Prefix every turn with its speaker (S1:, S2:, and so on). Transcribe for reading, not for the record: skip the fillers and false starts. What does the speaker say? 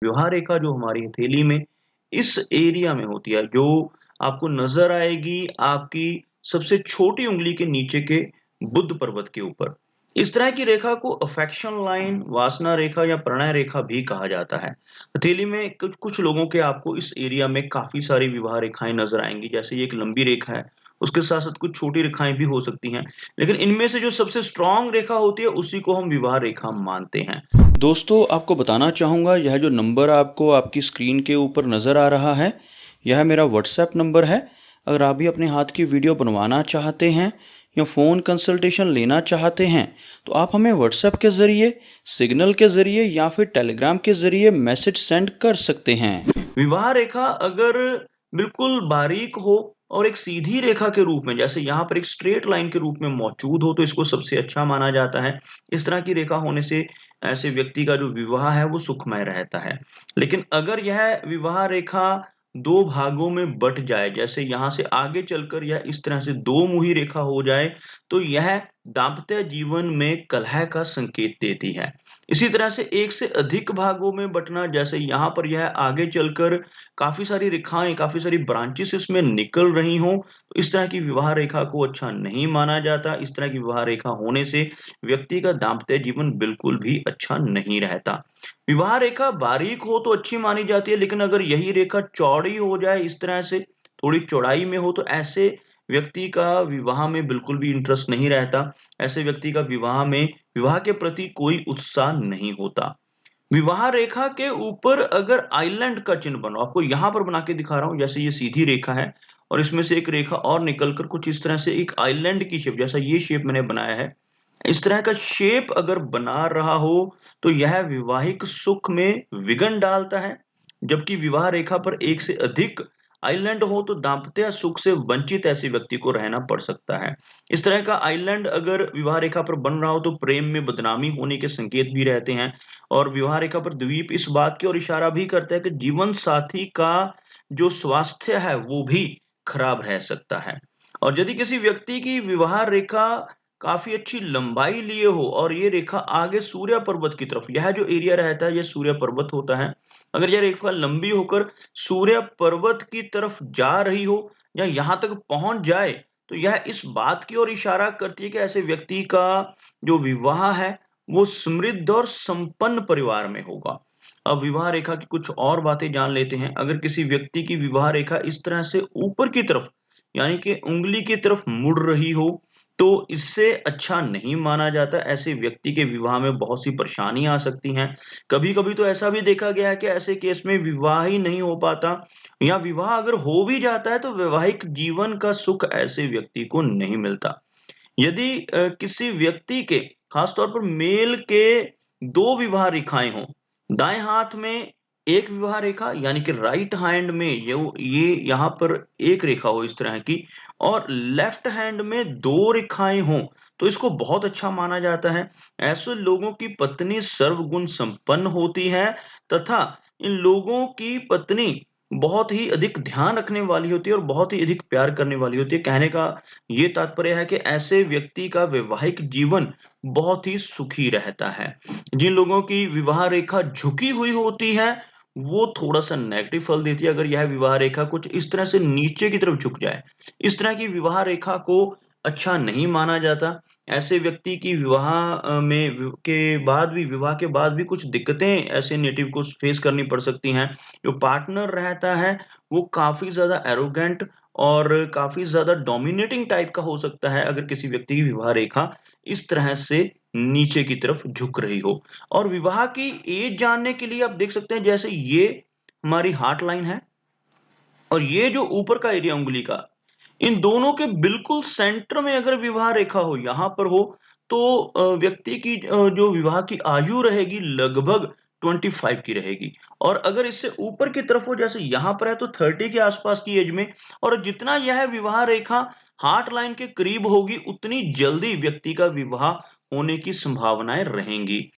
S1: विवाह रेखा जो हमारी हथेली में इस एरिया में होती है, जो आपको नज़र आएगी आपकी सबसे छोटी उँगली के नीचे के बुध पर्वत के ऊपर। इस तरह की रेखा को अफेक्शन लाइन, वासना रेखा या प्रणय रेखा भी कहा जाता है। हथेली में कुछ-कुछ लोगों के आपको इस एरिया में काफ़ी सारी विवाह रेखाएँ नज़र आएँगी, जैसे ये एक लंबी रेखा है, उसके साथ-साथ कुछ छोटी रेखाएँ भी हो सकती हैं। लेकिन इनमें से जो सबसे स्ट्रॉन्ग रेखा होती है, उसी को हम विवाह रेखा मानते हैं।
S2: दोस्तों आपको बताना चाहूँगा यह जो नंबर आपको आपकी स्क्रीन के ऊपर नज़र आ रहा है, यह मेरा व्हाट्सएप नंबर है। अगर आप भी अपने हाथ की वीडियो बनवाना चाहते हैं या फ़ोन कंसल्टेशन लेना चाहते हैं, तो आप हमें व्हाट्सएप के ज़रिए, सिग्नल के ज़रिए या फिर टेलीग्राम के ज़रिए मैसेज सेंड कर सकते हैं।
S1: विवाह रेखा अगर बिल्कुल बारीक हो और एक सीधी रेखा के रूप में, जैसे यहाँ पर एक स्ट्रेट लाइन के रूप में मौजूद हो, तो इसको सबसे अच्छा माना जाता है। इस तरह की रेखा होने से ऐसे व्यक्ति का जो विवाह है वो सुखमय रहता है। लेकिन अगर यह विवाह रेखा 2 भागों में बँट जाए, जैसे यहाँ से आगे चलकर यह इस तरह से 2 मुही रेखा हो जाए, तो यह दाम्पत्य जीवन में कलह का संकेत देती है। इसी तरह से एक से अधिक भागों में बँटना, जैसे यहाँ पर यह आगे चलकर काफ़ी सारी रेखाएँ, काफ़ी सारी ब्रांचेस इसमें निकल रही हों, तो इस तरह की विवाह रेखा को अच्छा नहीं माना जाता। इस तरह की विवाह रेखा होने से व्यक्ति का दाम्पत्य जीवन बिल्कुल भी अच्छा नहीं रहता। विवाह रेखा बारीक हो तो अच्छी मानी जाती है, लेकिन अगर यही रेखा चौड़ी हो जाए इस तरह से, थोड़ी चौड़ाई में हो, तो ऐसे व्यक्ति का विवाह में बिल्कुल भी इंटरेस्ट नहीं रहता। ऐसे व्यक्ति का विवाह के प्रति कोई उत्साह नहीं होता। विवाह रेखा के ऊपर अगर आइलैंड का चिन्ह बना, आपको यहाँ पर बना के दिखा रहा हूँ, जैसे ये सीधी रेखा है और इसमें से एक रेखा और निकल कर कुछ इस तरह से एक आइलैंड की शेप, जैसा ये शेप मैंने बनाया है, इस तरह का शेप अगर बना रहा हो, तो यह वैवाहिक सुख में विघ्न डालता है। जबकि विवाह रेखा पर एक से अधिक आइलैंड हो, तो दाम्पत्य सुख से वंचित ऐसे व्यक्ति को रहना पड़ सकता है। इस तरह का आइलैंड अगर विवाह रेखा पर बन रहा हो, तो प्रेम में बदनामी होने के संकेत भी रहते हैं। और विवाह रेखा पर द्वीप इस बात की ओर इशारा भी करता है कि जीवन साथी का जो स्वास्थ्य है, वो भी खराब रह सकता है। और यदि किसी व्यक्ति की विवाह रेखा काफ़ी अच्छी लंबाई लिए हो और ये रेखा आगे सूर्य पर्वत की तरफ, यह जो एरिया रहता है, ये सूर्य पर्वत होता है। अगर यह रेखा लंबी होकर सूर्य पर्वत की तरफ जा रही हो या यहाँ तक पहुँच जाए, तो यह इस बात की ओर इशारा करती है कि ऐसे व्यक्ति का जो विवाह है, वो समृद्ध और संपन्न परिवार में होगा। अब विवाह रेखा की कुछ और बातें जान लेते हैं। अगर किसी व्यक्ति की विवाह रेखा इस तरह से ऊपर की तरफ, यानी कि उँगली की तरफ मुड़ रही हो, तो इससे अच्छा नहीं माना जाता। ऐसे व्यक्ति के विवाह में बहुत सी परेशानियाँ आ सकती हैं। कभी-कभी तो ऐसा भी देखा गया है कि ऐसे केस में विवाह ही नहीं हो पाता, या विवाह अगर हो भी जाता है, तो वैवाहिक जीवन का सुख ऐसे व्यक्ति को नहीं मिलता। यदि किसी व्यक्ति के, खास तौर पर मेल के 2 विवाह रेखाएँ हों, दाएँ हाथ में एक विवाह रेखा, यानी कि राइट हैंड में ये यहाँ पर एक रेखा हो इस तरह की, और लेफ्ट हैंड में 2 रेखाएँ हों, तो इसको बहुत अच्छा माना जाता है। ऐसे लोगों की पत्नी सर्वगुण संपन्न होती है, तथा इन लोगों की पत्नी बहुत ही अधिक ध्यान रखने वाली होती है और बहुत ही अधिक प्यार करने वाली होती है। कहने का ये तात्पर्य है कि ऐसे व्यक्ति का वैवाहिक जीवन बहुत ही सुखी रहता है। जिन लोगों की विवाह रेखा झुकी हुई होती है, वो थोड़ा-सा नेगेटिव फल देती है। अगर यह विवाह रेखा कुछ इस तरह से नीचे की तरफ झुक जाए, इस तरह की विवाह रेखा को अच्छा नहीं माना जाता। ऐसे व्यक्ति की विवाह के बाद भी कुछ दिक्कतें ऐसे नेटिव को फेस करनी पड़ सकती हैं। जो पार्टनर रहता है, वो काफ़ी ज़्यादा एरोगेंट और काफ़ी ज़्यादा डोमिनेटिंग टाइप का हो सकता है, अगर किसी व्यक्ति की विवाह रेखा इस तरह से नीचे की तरफ झुक रही हो। और विवाह की एज जानने के लिए आप देख सकते हैं, जैसे ये हमारी हार्ट लाइन है और ये जो ऊपर का एरिया उँगली का, इन दोनों के बिल्कुल सेंटर में अगर विवाह रेखा हो, यहाँ पर हो, तो व्यक्ति की जो विवाह की आयु रहेगी लगभग 25 की रहेगी। और अगर इससे ऊपर की तरफ हो, जैसे यहाँ पर है, तो 30 के आसपास की एज में, और जितना यह विवाह रेखा हार्ट लाइन के करीब होगी, उतनी जल्दी व्यक्ति का विवाह होने की संभावनाएँ रहेंगी।